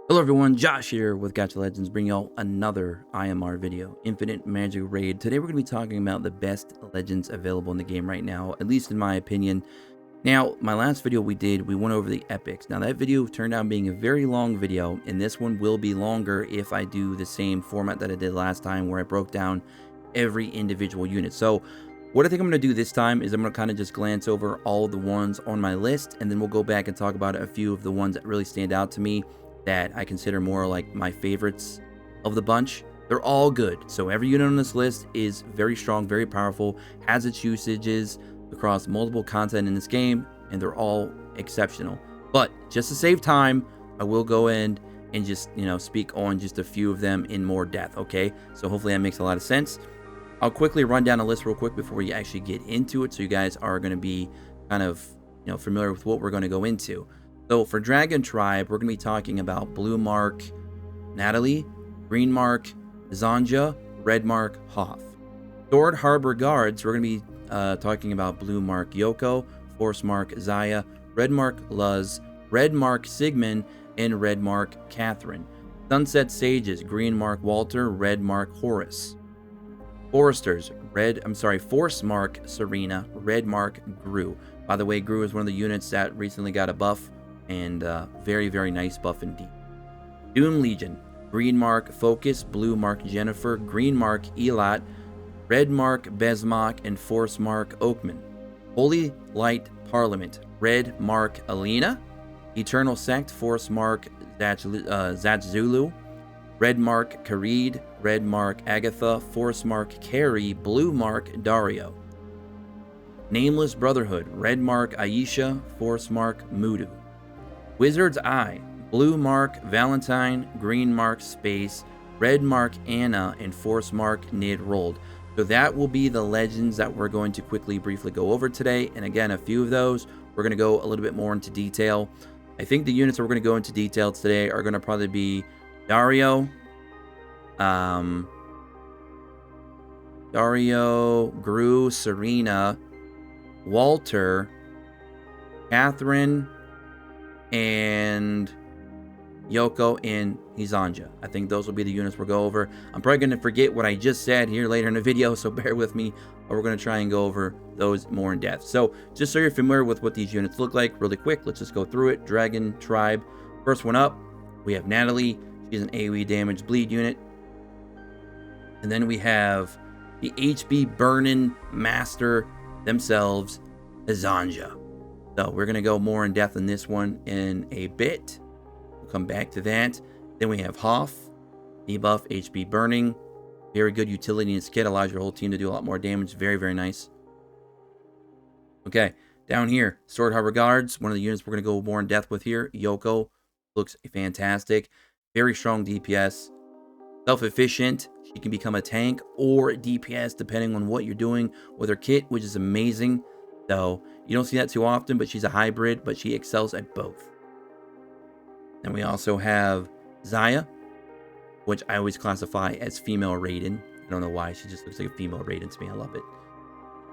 Hello everyone, Josh here with Gacha Legends, bringing y'all another IMR video, Infinite Magicraid. Today we're going to be talking about the best legends available in the game right now, at least in my opinion. Now, my last video we went over the epics. Now that video turned out being a very long video, and this one will be longer if I do the same format that I did last time where I broke down every individual unit. So what I think I'm going to do this time is I'm going to kind of just glance over all the ones on my list, and then we'll go back and talk about a few of the ones that really stand out to me that I consider more like my favorites of the bunch. They're all good. So every unit on this list is very strong, very powerful, has its usages across multiple content in this game, and they're all exceptional. But just to save time, I will go in and just, speak on just a few of them in more depth, okay? So hopefully that makes a lot of sense. I'll quickly run down a list real quick before we actually get into it, so you guys are going to be kind of, familiar with what we're going to go into. So for Dragon Tribe, we're going to be talking about Blue Mark Natalie, Green Mark Hezonja, Red Mark Hoff. Sword Harbor Guards, we're going to be talking about Blue Mark Yoko, Force Mark Zaya, Red Mark Luz, Red Mark Sigmund, and Red Mark Catherine. Sunset Sages, Green Mark Walter, Red Mark Horace. Foresters, Force Mark Serena, Red Mark Gru. By the way, Gru is one of the units that recently got a buff, and very, very nice buff indeed. Doom Legion, Green Mark Focus, Blue Mark Jennifer, Green Mark Elat, Red Mark Besmak, and Force Mark Oakman. Holy Light Parliament, Red Mark Alina, Eternal Sect, Force Mark Zatzulu, Red Mark Karid, Red Mark Agatha, Force Mark Carrie, Blue Mark Dario. Nameless Brotherhood, Red Mark Aisha, Force Mark Mudu. Wizard's Eye, Blue Mark Valentine, Green Mark Space, Red Mark Anna, and Force Mark Nidrold. So that will be the legends that we're going to briefly go over today. And again, a few of those, we're going to go a little bit more into detail. I think the units that we're going to go into detail today are going to probably be Dario, Gru, Serena, Walter, Catherine, and Yoko and Hezonja. I think those will be the units we'll go over. I'm probably going to forget what I just said here later in the video, so bear with me. But we're going to try and go over those more in depth. So just so you're familiar with what these units look like really quick, let's just go through it. Dragon Tribe. First one up, we have Natalie. She's an AoE damage bleed unit. And then we have the HB Burnin' Master themselves, Hezonja. So we're going to go more in depth in this one in a bit. We'll come back to that. Then we have Hoff, debuff, HB Burning. Very good utility in his kit. Allows your whole team to do a lot more damage. Very, very nice. Okay, down here, Sword Harbor Guards. One of the units we're going to go more in depth with here. Yoko looks fantastic. Very strong DPS. Self-efficient. She can become a tank or DPS depending on what you're doing with her kit, which is amazing. So you don't see that too often, but she's a hybrid, but she excels at both. Then we also have Zaya, which I always classify as female Raiden. I don't know why, she just looks like a female Raiden to me. I love it.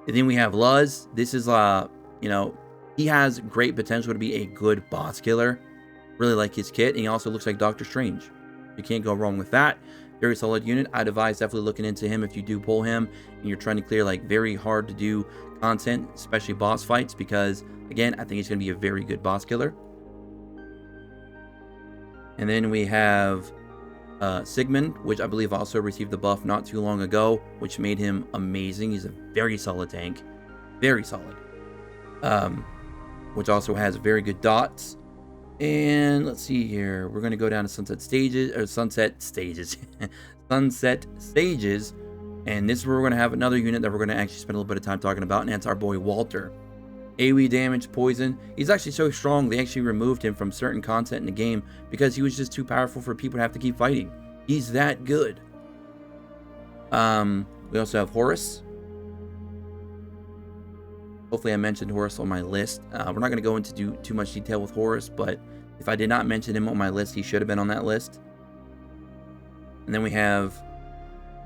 And then we have Luz. This is he has great potential to be a good boss killer. Really like his kit, and he also looks like Doctor Strange. You can't go wrong with that. Very solid unit. I'd advise definitely looking into him if you do pull him and you're trying to clear like very hard to do content, especially boss fights, because again, I think he's going to be a very good boss killer. And then we have Sigmund, which I believe also received the buff not too long ago, which made him amazing. He's a very solid tank. Very solid. Which also has very good dots. And let's see here. We're going to go down to Sunset Stages. Sunset Stages. And this is where we're going to have another unit that we're going to actually spend a little bit of time talking about. And that's our boy Walter. AoE damage, poison. He's actually so strong, they actually removed him from certain content in the game because he was just too powerful for people to have to keep fighting. He's that good. We also have Horace. Hopefully I mentioned Horace on my list. We're not going to go into too much detail with Horace, but if I did not mention him on my list, he should have been on that list. And then we have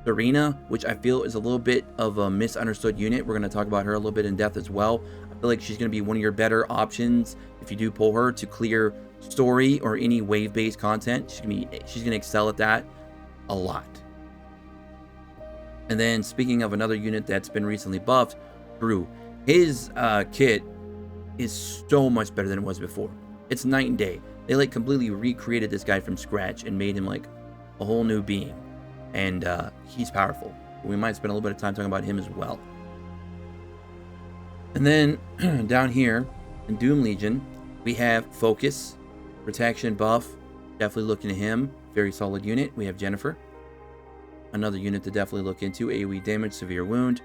Serena, which I feel is a little bit of a misunderstood unit. We're going to talk about her a little bit in depth as well. I feel like she's going to be one of your better options if you do pull her to clear story or any wave-based content, she's gonna excel at that a lot. And then speaking of another unit that's been recently buffed, Drew, his kit is so much better than it was before. It's night and day. They like completely recreated this guy from scratch and made him like a whole new being, and he's powerful. We might spend a little bit of time talking about him as well. And then down here in Doom Legion, we have Focus, Protection buff. Definitely looking at him. Very solid unit. We have Jennifer, another unit to definitely look into. AoE damage, severe wound.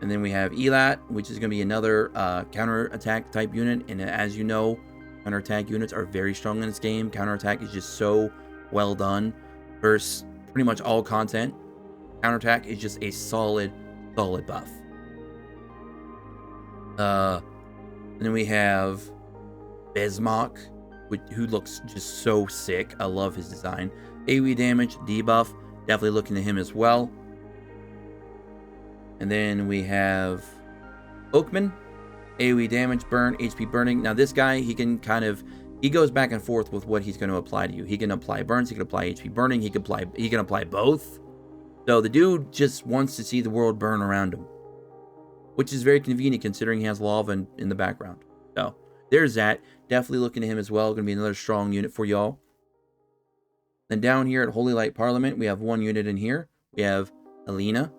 And then we have Elat, which is going to be another counter-attack type unit. And as you know, counter-attack units are very strong in this game. Counter-attack is just so well done versus pretty much all content. Counter-attack is just a solid buff. And then we have Besmok, who looks just so sick. I love his design. AoE damage, debuff. Definitely looking at him as well. And then we have Oakman, AoE damage, burn, HP burning. Now this guy, he goes back and forth with what he's going to apply to you. He can apply burns, he can apply HP burning, he can apply both. So the dude just wants to see the world burn around him, which is very convenient considering he has lava in the background. So there's that. Definitely looking at him as well. Going to be another strong unit for y'all. Then down here at Holy Light Parliament, we have one unit in here. We have Alina.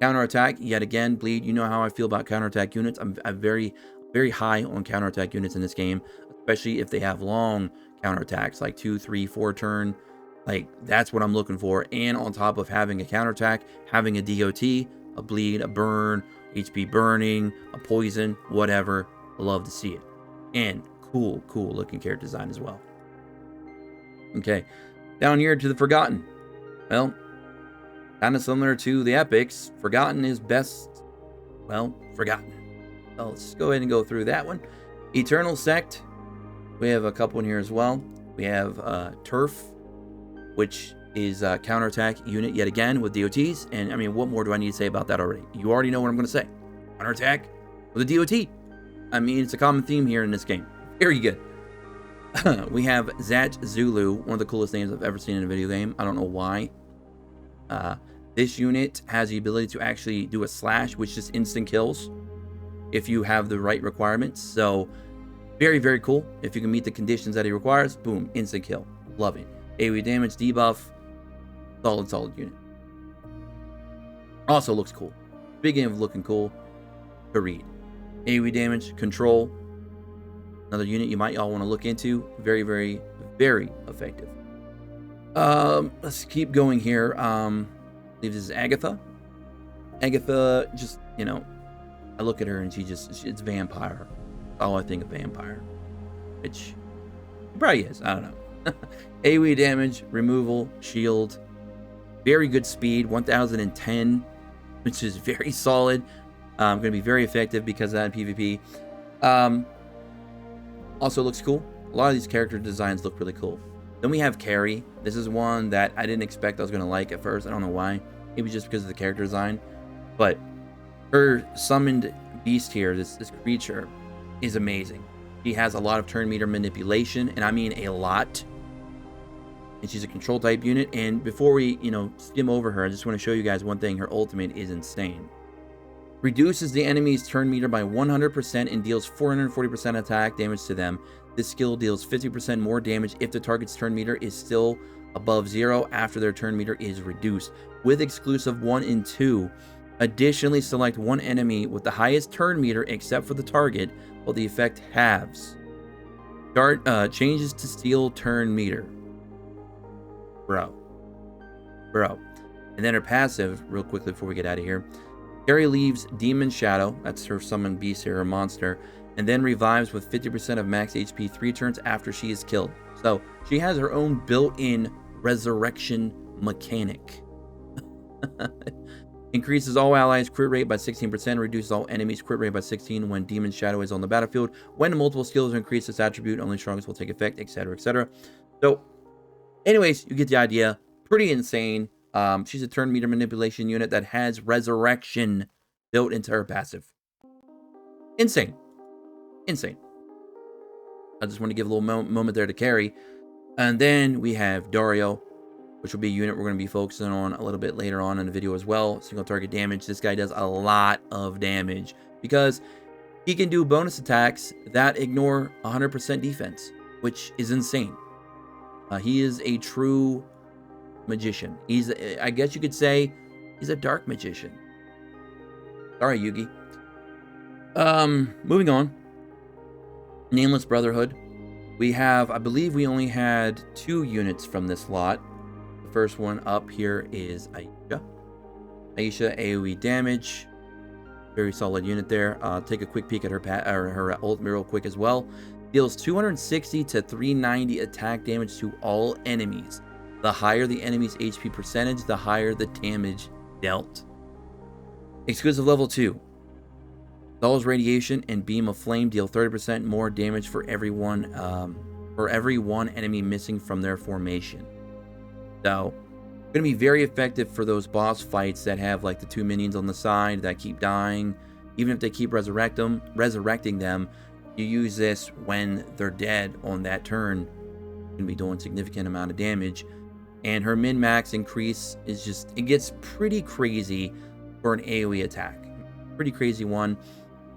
Counterattack, yet again, Bleed. You know how I feel about counterattack units. I'm very, very high on counterattack units in this game, especially if they have long counterattacks, like 2, 3, 4 turn. Like, that's what I'm looking for. And on top of having a counterattack, having a DOT, a bleed, a burn, HP burning, a poison, whatever. I love to see it. And cool looking character design as well. Okay, down here to the Forgotten. Well, kind of similar to the Epics. Forgotten is best, well, forgotten. So let's go ahead and go through that one. Eternal Sect. We have a couple in here as well. We have Turf, which is a counterattack unit yet again with DOTs. And I mean, what more do I need to say about that already? You already know what I'm going to say. Counterattack with a DOT. I mean, it's a common theme here in this game. Very good. We have Zach Zulu, one of the coolest names I've ever seen in a video game. I don't know why. This unit has the ability to actually do a slash, which just instant kills if you have the right requirements. So very, very cool. If you can meet the conditions that he requires, boom, instant kill. Love it. AoE damage, debuff, solid unit. Also looks cool. Speaking of looking cool, Farid. AoE damage, control. Another unit you might all want to look into. Very, very, very effective. Let's keep going here. I believe this is Agatha. Agatha, just, you know, I look at her and it's vampire. All I think of vampire. Which it probably is. I don't know. AoE damage, removal, shield. Very good speed, 1010, which is very solid. Going to be very effective because of that in PvP. Also looks cool. A lot of these character designs look really cool. Then we have Carrie. This is one that I didn't expect I was going to like at first. I don't know why. Maybe just because of the character design. But her summoned beast here, this creature, is amazing. She has a lot of turn meter manipulation, and I mean a lot. And she's a control type unit. And before we, skim over her, I just want to show you guys one thing. Her ultimate is insane. Reduces the enemy's turn meter by 100% and deals 440% attack damage to them. This skill deals 50% more damage if the target's turn meter is still above 0 after their turn meter is reduced. With exclusive 1 and 2, additionally select one enemy with the highest turn meter except for the target, while the effect halves. Changes to steel turn meter. Bro. And then her passive, real quickly before we get out of here. Carrie leaves Demon Shadow, that's her summoned beast here, her monster, and then revives with 50% of max HP 3 turns after she is killed. So she has her own built-in resurrection mechanic. Increases all allies' crit rate by 16%, reduces all enemies' crit rate by 16 when Demon Shadow is on the battlefield. When multiple skills increase this attribute, only strongest will take effect, etc., etc. So, anyways, you get the idea. Pretty insane. She's a turn meter manipulation unit that has resurrection built into her passive. Insane. I just want to give a little moment there to carry. And then we have Dario, which will be a unit we're going to be focusing on a little bit later on in the video as well. Single target damage. This guy does a lot of damage because he can do bonus attacks that ignore 100% defense, which is insane. He is a true magician. I guess you could say, he's a dark magician. Sorry, Yugi. Moving on. Nameless Brotherhood. We have, I believe we only had 2 units from this lot. The first one up here is Aisha. Aisha, AoE damage. Very solid unit there. Take a quick peek at her ult real quick as well. Deals 260 to 390 attack damage to all enemies. The higher the enemy's HP percentage, the higher the damage dealt. Exclusive level 2. Doll's Radiation and Beam of Flame deal 30% more damage for every one enemy missing from their formation. So, going to be very effective for those boss fights that have like the 2 minions on the side that keep dying. Even if they keep resurrecting them, you use this when they're dead on that turn. You're going to be doing significant amount of damage. And her min-max increase is just, it gets pretty crazy for an AoE attack. Pretty crazy one.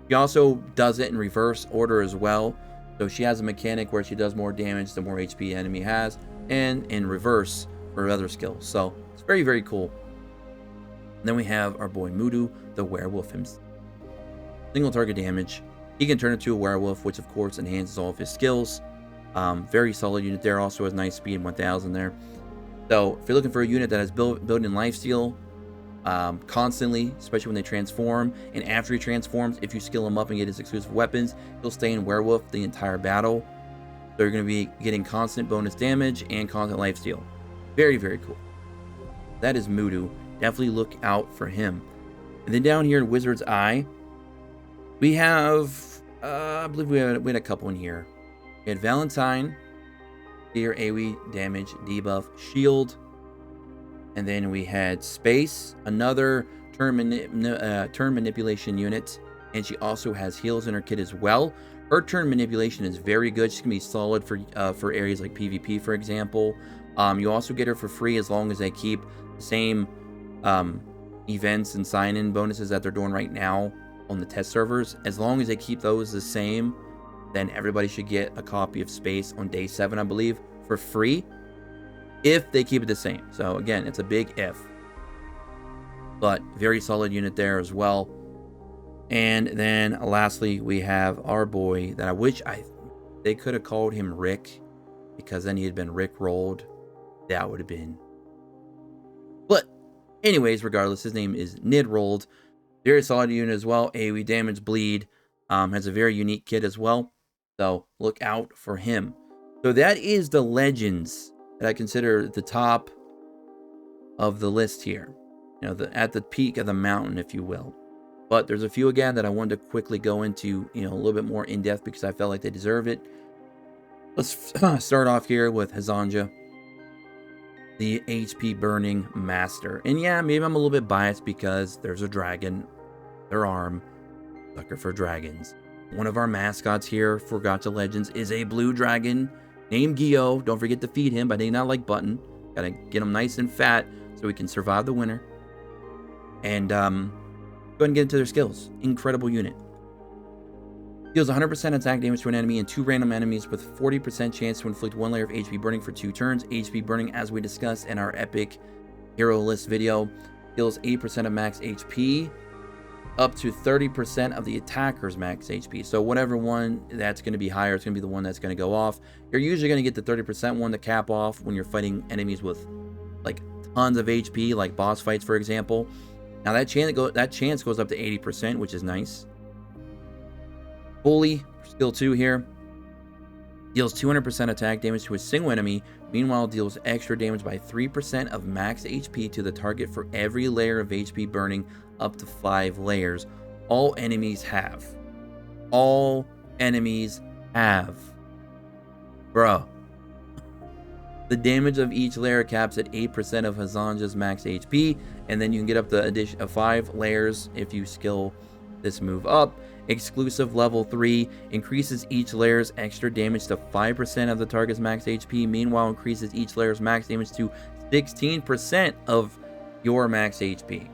She also does it in reverse order as well. So she has a mechanic where she does more damage the more HP the enemy has, and in reverse for her other skills. So it's very, very cool. And then we have our boy Mudu, the werewolf himself. Single target damage. He can turn into a werewolf, which of course enhances all of his skills. Very solid unit there. Also has nice speed, 1000 there. So if you're looking for a unit that has built-in lifesteal constantly, especially when they transform, and after he transforms, if you skill him up and get his exclusive weapons, he'll stay in werewolf the entire battle. So you're going to be getting constant bonus damage and constant lifesteal. Very, very cool. That is Mudu. Definitely look out for him. And then down here in Wizard's Eye, we have, I believe we had a couple in here. We had Valentine, here AoE damage, debuff, shield. And then we had Space, another turn manipulation unit. And she also has heals in her kit as well. Her turn manipulation is very good. She's going to be solid for areas like PvP, for example. You also get her for free as long as they keep the same events and sign-in bonuses that they're doing right now on the test servers. As long as they keep those the same, then everybody should get a copy of Space on day 7, I believe, for free, if they keep it the same. So again, it's a big if. But very solid unit there as well. And then lastly, we have our boy that I wish they could have called him Rick, because then he had been Rick rolled. That would have been. But anyways, regardless, his name is Nid Rolled. Very solid unit as well. AoE damage, bleed. Has a very unique kit as well. So look out for him. So that is the legends that I consider the top of the list here. You know, at the peak of the mountain, if you will. But there's a few again that I wanted to quickly go into, you know, a little bit more in depth because I felt like they deserve it. Let's start off here with Hezonja, the HP burning master. And yeah, maybe I'm a little bit biased because there's a dragon, their arm, sucker for dragons. One of our mascots here for Gacha Legends is a blue dragon named Gio. Don't forget to feed him, but he not like Button. Gotta get him nice and fat so we can survive the winter. And go ahead and get into their skills. Incredible unit. Deals 100% attack damage to an enemy and 2 random enemies with 40% chance to inflict 1 layer of HP burning for 2 turns. HP burning, as we discussed in our epic hero list video, deals 8% of max HP, up to 30% of the attacker's max HP. So whatever one that's going to be higher, it's going to be the one that's going to go off. You're usually going to get the 30% one to cap off when you're fighting enemies with like tons of HP, like boss fights, for example. Now that chance goes up to 80%, which is nice. Bully, skill 2 here, deals 200% attack damage to a single enemy. Meanwhile, deals extra damage by 3% of max HP to the target for every layer of HP burning, up to 5 layers. All enemies have. All enemies have. Bro. The damage of each layer caps at 8% of Hezonja's max HP, and then you can get up the addition of 5 layers if you skill this move up. Exclusive level 3 increases each layer's extra damage to 5% of the target's max HP. Meanwhile, increases each layer's max damage to 16% of your max HP.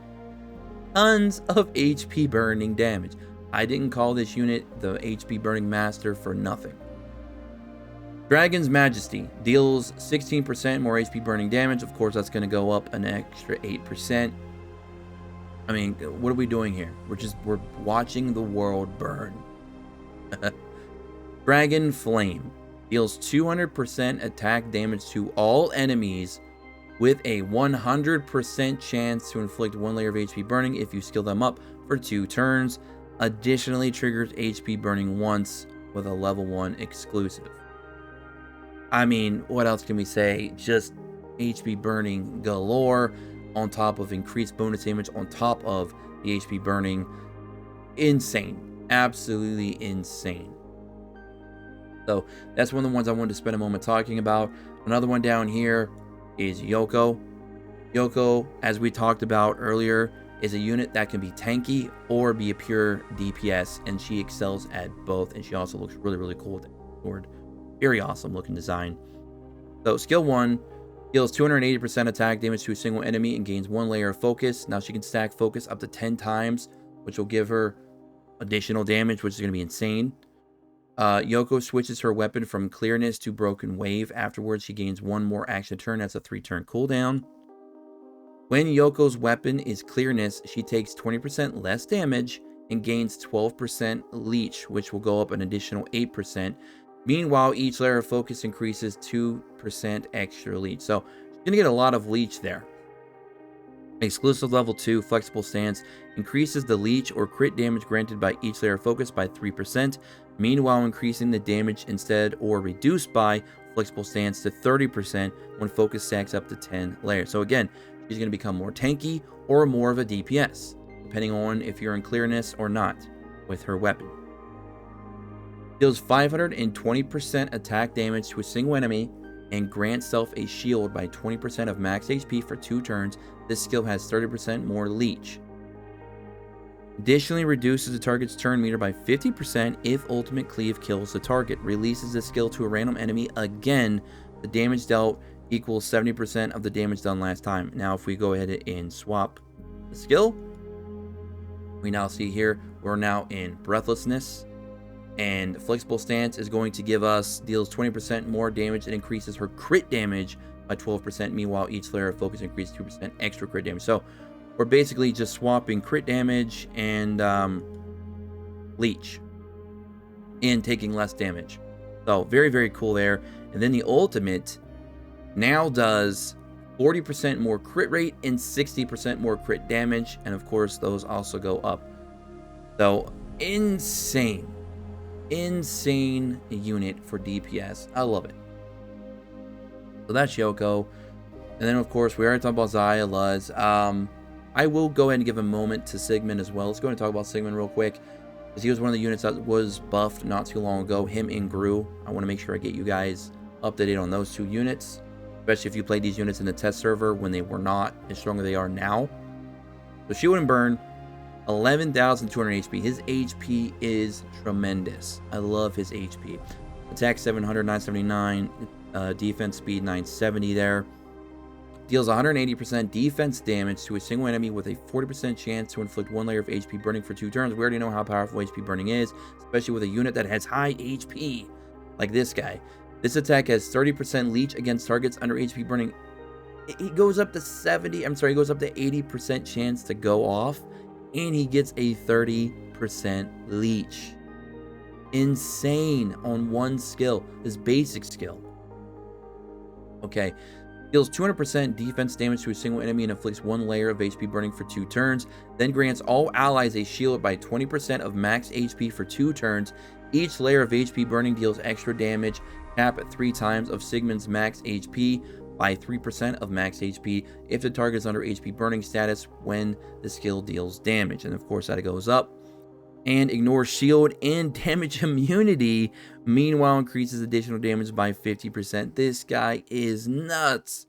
Tons of HP burning damage. I didn't call this unit the HP burning master for nothing. Dragon's Majesty deals 16% more HP burning damage. Of course, that's going to go up an extra 8%. I mean, what are we doing here? We're watching the world burn. Dragon Flame deals 200% attack damage to all enemies with a 100% chance to inflict 1 layer of HP burning if you skill them up for 2 turns. Additionally, triggers HP burning once with a level 1 exclusive. I mean, what else can we say? Just HP burning galore, on top of increased bonus damage, on top of the HP burning. Insane. Absolutely insane. So that's one of the ones I wanted to spend a moment talking about. Another one down here is Yoko. Yoko, as we talked about earlier, is a unit that can be tanky or be a pure DPS, and she excels at both, and she also looks really, really cool with that sword. Very awesome looking design. So skill 1 deals 280% attack damage to a single enemy and gains 1 layer of focus. Now she can stack focus up to 10 times, which will give her additional damage, which is going to be insane. Yoko switches her weapon from Clearness to Broken Wave. Afterwards, she gains 1 more action turn. That's a 3-turn cooldown. When Yoko's weapon is Clearness, she takes 20% less damage and gains 12% leech, which will go up an additional 8%. Meanwhile, each layer of focus increases 2% extra leech. So she's going to get a lot of leech there. Exclusive level 2 flexible stance increases the leech or crit damage granted by each layer of focus by 3%. Meanwhile, increasing the damage instead or reduced by flexible stance to 30% when focus stacks up to 10 layers. So again, she's going to become more tanky or more of a DPS, depending on if you're in Clearness or not with her weapon. Deals 520% attack damage to a single enemy and grants self a shield by 20% of max HP for 2 turns. This skill has 30% more leech. Additionally, reduces the target's turn meter by 50% if ultimate cleave kills the target. Releases the skill to a random enemy. Again, the damage dealt equals 70% of the damage done last time. Now, if we go ahead and swap the skill, we now see here we're now in Breathlessness. And Flexible Stance is going to give us, deals 20% more damage. It increases her crit damage by 12%. Meanwhile, each layer of focus increases 2% extra crit damage. So we're basically just swapping crit damage and leech and taking less damage. So very, very cool there. And then the ultimate now does 40% more crit rate and 60% more crit damage. And of course, those also go up. So insane unit for DPS. I love it. So that's Yoko. And then of course we already talked about Xayah, Luz. I will go ahead and give a moment to Sigmund as well. Let's go ahead and talk about Sigmund real quick, because he was one of the units that was buffed not too long ago. Him and Gru. I want to make sure I get you guys updated on those 2 units, especially if you played these units in the test server when they were not as strong as they are now. So Shield and Burn, 11,200 HP. His HP is tremendous. I love his HP. Attack 700, 979. Defense speed 970 there. Deals 180% defense damage to a single enemy with a 40% chance to inflict 1 layer of HP burning for 2 turns. We already know how powerful HP burning is, especially with a unit that has high HP like this guy. This attack has 30% leech against targets under HP burning. He goes up to 80% chance to go off, and he gets a 30% leech. Insane on 1 skill, his basic skill. Okay, deals 200% defense damage to a single enemy and inflicts 1 layer of HP burning for 2 turns. Then grants all allies a shield by 20% of max HP for 2 turns. Each layer of HP burning deals extra damage, cap at 3 times of Sigmund's max HP by 3% of max HP if the target is under HP burning status when the skill deals damage. And of course that goes up. And ignores shield and damage immunity. Meanwhile, increases additional damage by 50%. This guy is nuts.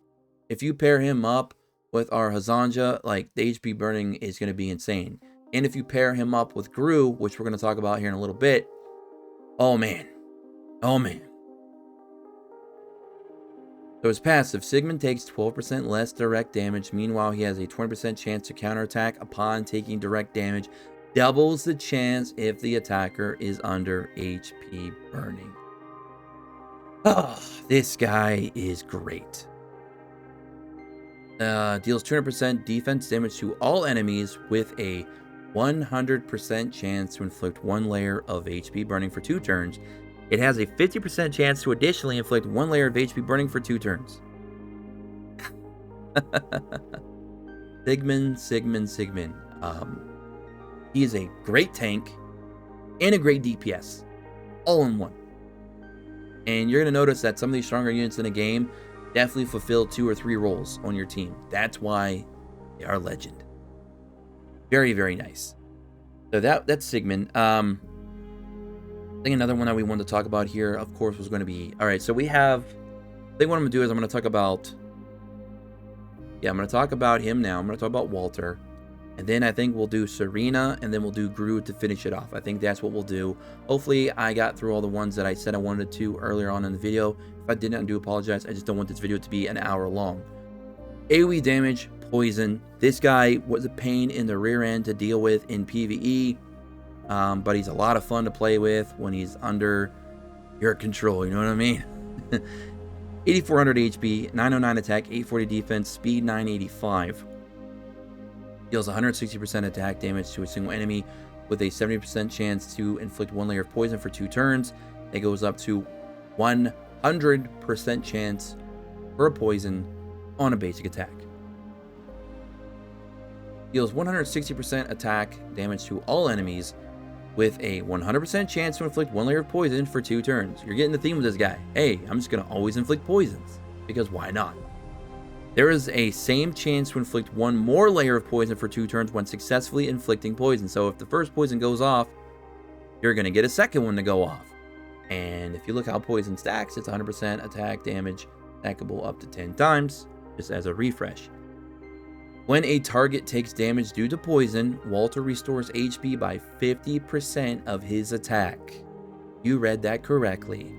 If you pair him up with our Hezonja, like, the HP burning is going to be insane. And if you pair him up with Gru, which we're going to talk about here in a little bit, oh man. Oh man. So his passive, Sigmund takes 12% less direct damage. Meanwhile, he has a 20% chance to counterattack upon taking direct damage. Doubles the chance if the attacker is under HP burning. Oh, this guy is great. Deals 200% defense damage to all enemies with a 100% chance to inflict 1 layer of HP burning for 2 turns. It has a 50% chance to additionally inflict 1 layer of HP burning for 2 turns. Sigmund. He is a great tank and a great DPS, all in one. And you're going to notice that some of these stronger units in the game definitely fulfill 2 or 3 roles on your team. That's why they are legend. Very, very nice. So that's Sigmund. I think another one that we wanted to talk about here, of course, was going to be... Alright, so we have... I think what I'm going to do is I'm going to talk about... Yeah, I'm going to talk about him now. I'm going to talk about Walter. And then I think we'll do Serena, and then we'll do Gru to finish it off. I think that's what we'll do. Hopefully, I got through all the ones that I said I wanted to earlier on in the video. If I didn't, I do apologize. I just don't want this video to be an hour long. AoE damage, poison. This guy was a pain in the rear end to deal with in PvE. But he's a lot of fun to play with when he's under your control. You know what I mean? 8400 HP, 909 attack, 840 defense, speed 985. Deals 160% attack damage to a single enemy with a 70% chance to inflict 1 layer of poison for 2 turns. It goes up to 100% chance for a poison on a basic attack. Deals 160% attack damage to all enemies with a 100% chance to inflict 1 layer of poison for 2 turns. You're getting the theme with this guy. Hey, I'm just going to always inflict poisons, because why not? There is a same chance to inflict 1 more layer of poison for 2 turns when successfully inflicting poison. So if the first poison goes off, you're going to get a second one to go off. And if you look how poison stacks, it's 100% attack damage, stackable up to 10 times, just as a refresh. When a target takes damage due to poison, Walter restores HP by 50% of his attack. You read that correctly.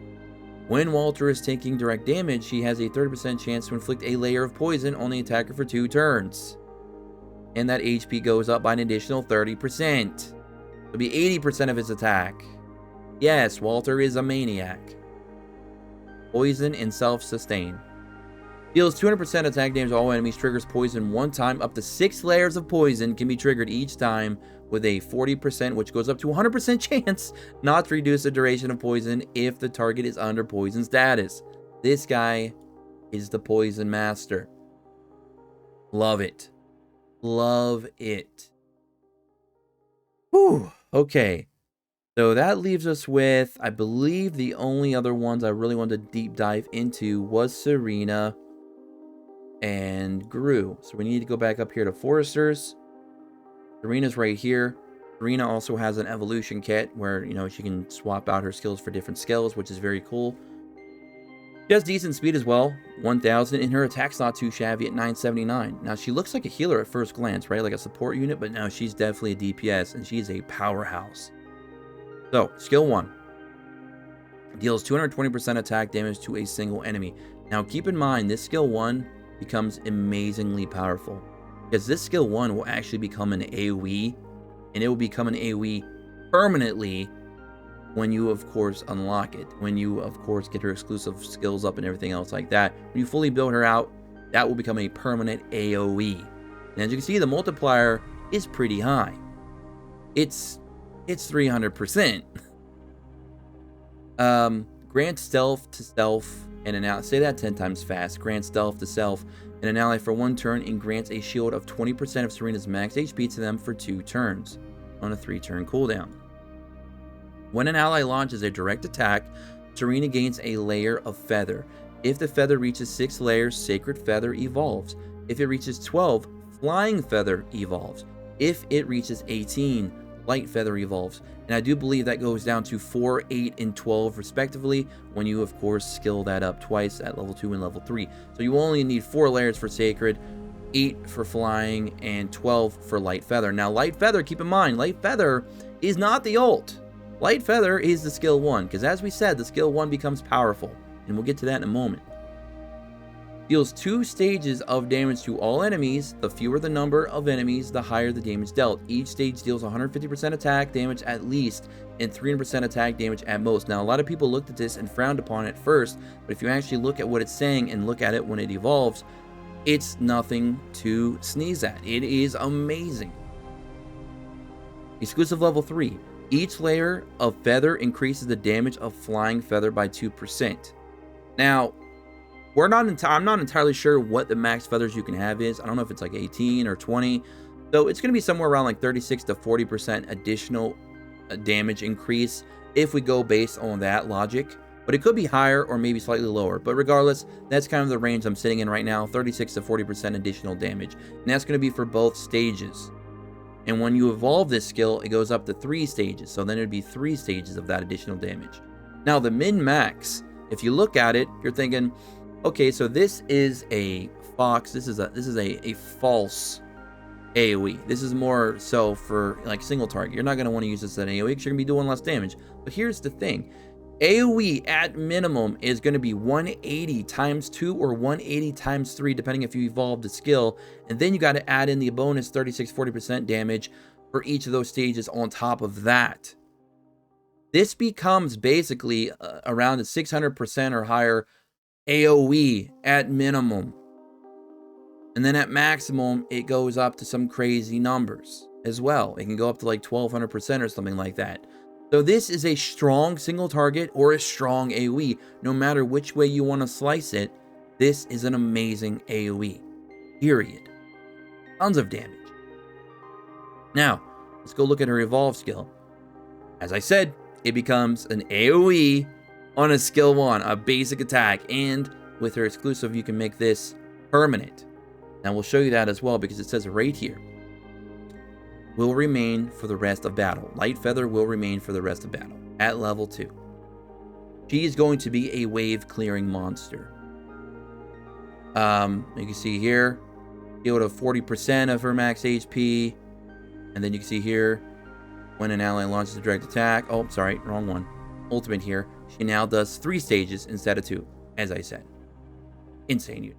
When Walter is taking direct damage, he has a 30% chance to inflict a layer of poison on the attacker for 2 turns. And that HP goes up by an additional 30%. It'll be 80% of his attack. Yes, Walter is a maniac. Poison and self-sustain. Deals 200% attack damage to all enemies, triggers poison 1 time. Up to 6 layers of poison can be triggered each time with a 40%, which goes up to 100% chance not to reduce the duration of poison if the target is under poison status. This guy is the poison master. Love it. Love it. Whew. Okay. So that leaves us with, I believe the only other ones I really wanted to deep dive into was Serena and Gru. So we need to go back up here to Foresters. Serena's right here. Serena also has an evolution kit where, you know, she can swap out her skills for different skills, which is very cool. She has decent speed as well, 1000, and her attack's not too shabby at 979. Now, she looks like a healer at first glance, right? Like a support unit, but no, she's definitely a DPS, and she's a powerhouse. So, skill 1. Deals 220% attack damage to a single enemy. Now, keep in mind, this skill 1 becomes amazingly powerful, because this skill 1 will actually become an AoE, and it will become an AoE permanently when you, of course, unlock it. When you, of course, get her exclusive skills up and everything else like that. When you fully build her out, that will become a permanent AoE. And as you can see, the multiplier is pretty high. It's 300%. Grant stealth to self and an ally. Say that 10 times fast. Grant stealth to self and an ally for 1 turn, and grants a shield of 20% of Serena's max HP to them for 2 turns on a 3-turn cooldown. When an ally launches a direct attack, Serena gains a layer of feather. If the feather reaches 6 layers, Sacred Feather evolves. If it reaches 12, Flying Feather evolves. If it reaches 18, Light Feather evolves. And I do believe that goes down to 4, 8, and 12 respectively when you, of course, skill that up twice at level 2 and level 3. So you only need 4 layers for Sacred. 8 for flying, and 12 for light feather. Now, light feather, keep in mind, light feather is not the ult. Light feather is the skill 1, because as we said, the skill 1 becomes powerful, and we'll get to that in a moment. Deals 2 stages of damage to all enemies. The fewer the number of enemies, the higher the damage dealt. Each stage deals 150% attack damage at least and 300% attack damage at most. Now, a lot of people looked at this and frowned upon it first, but if you actually look at what it's saying and look at it when it evolves, it's nothing to sneeze at. It is amazing. Exclusive level 3. Each layer of feather increases the damage of flying feather by 2%. Now, I'm not entirely sure what the max feathers you can have is. I don't know if it's like 18 or 20. So it's going to be somewhere around like 36 to 40% additional damage increase if we go based on that logic. But it could be higher or maybe slightly lower. But regardless, that's kind of the range I'm sitting in right now, 36 to 40% additional damage. And that's going to be for both stages. And when you evolve this skill, it goes up to 3 stages. So then it would be 3 stages of that additional damage. Now, the min-max, if you look at it, you're thinking, okay, so this is a fox. This is a false AoE. This is more so for like single target. You're not going to want to use this as an AoE because you're going to be doing less damage. But here's the thing. AoE at minimum is going to be 180 times 2 or 180 times 3, depending if you evolve the skill. And then you got to add in the bonus 36-40% damage for each of those stages on top of that. This becomes basically around a 600% or higher AoE at minimum. And then at maximum, it goes up to some crazy numbers as well. It can go up to like 1200% or something like that. So this is a strong single target or a strong AoE. No matter which way you want to slice it, this is an amazing AoE. Period. Tons of damage. Now, let's go look at her evolve skill. As I said, it becomes an AoE on a skill 1, a basic attack, and with her exclusive, you can make this permanent. Now, we'll show you that as well because it says right here, will remain for the rest of battle. Light feather will remain for the rest of battle at level 2. She is going to be a wave clearing monster. You can see here, heal to 40% of her max HP, and then you can see here, when an ally launches a direct attack, oh, sorry, wrong one. Ultimate here, she now does 3 stages instead of 2, as I said. Insane unit.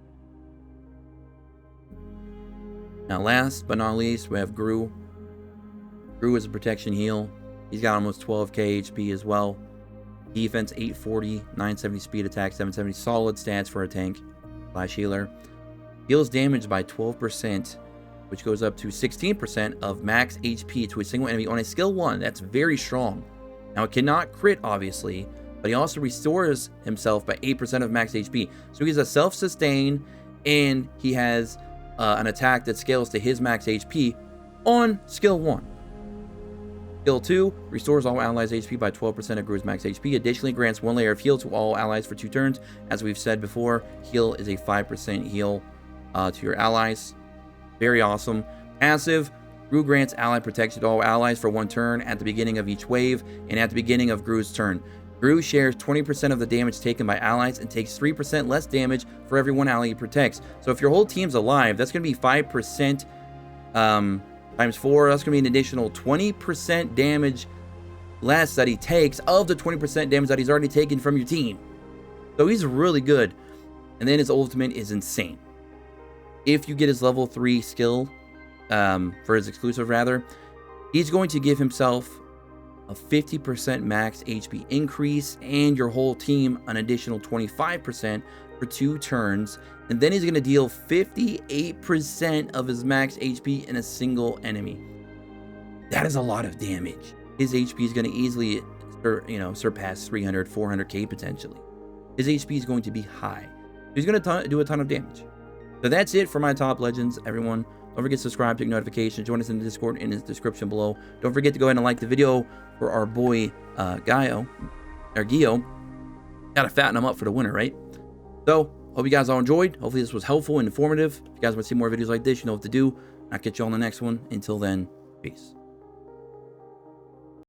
Now, last but not least, we have Gru. Gru is a protection heal. He's got almost 12k HP as well. Defense 840, 970 speed, attack 770. Solid stats for a tank slash healer. Heals damage by 12%, which goes up to 16% of max HP to a single enemy on a skill 1. That's very strong. Now, it cannot crit, obviously, but he also restores himself by 8% of max HP. So he's a self-sustain, and he has an attack that scales to his max HP on skill 1. Skill 2 restores all allies' HP by 12% of Gru's max HP. Additionally, grants 1 layer of heal to all allies for 2 turns. As we've said before, heal is a 5% heal to your allies. Very awesome. Passive, Gru grants ally protection to all allies for 1 turn at the beginning of each wave and at the beginning of Gru's turn. Gru shares 20% of the damage taken by allies and takes 3% less damage for every 1 ally he protects. So if your whole team's alive, that's going to be 5% times 4. That's going to be an additional 20% damage less that he takes of the 20% damage that he's already taken from your team. So he's really good. And then his ultimate is insane. If you get his level 3 skill, for his exclusive rather, he's going to give himself a 50% max HP increase and your whole team an additional 25% for 2 turns. And then he's going to deal 58% of his max HP in a single enemy. That is a lot of damage. His HP is going to easily, surpass 300, 400k potentially. His HP is going to be high. He's going to do a ton of damage. So that's it for my top legends, everyone. Don't forget to subscribe, take notifications, join us in the Discord in the description below. Don't forget to go ahead and like the video for our boy Gio. Gotta fatten him up for the winter, right? So, hope you guys all enjoyed. Hopefully this was helpful and informative. If you guys want to see more videos like this, you know what to do. I'll catch you on the next one. Until then, peace.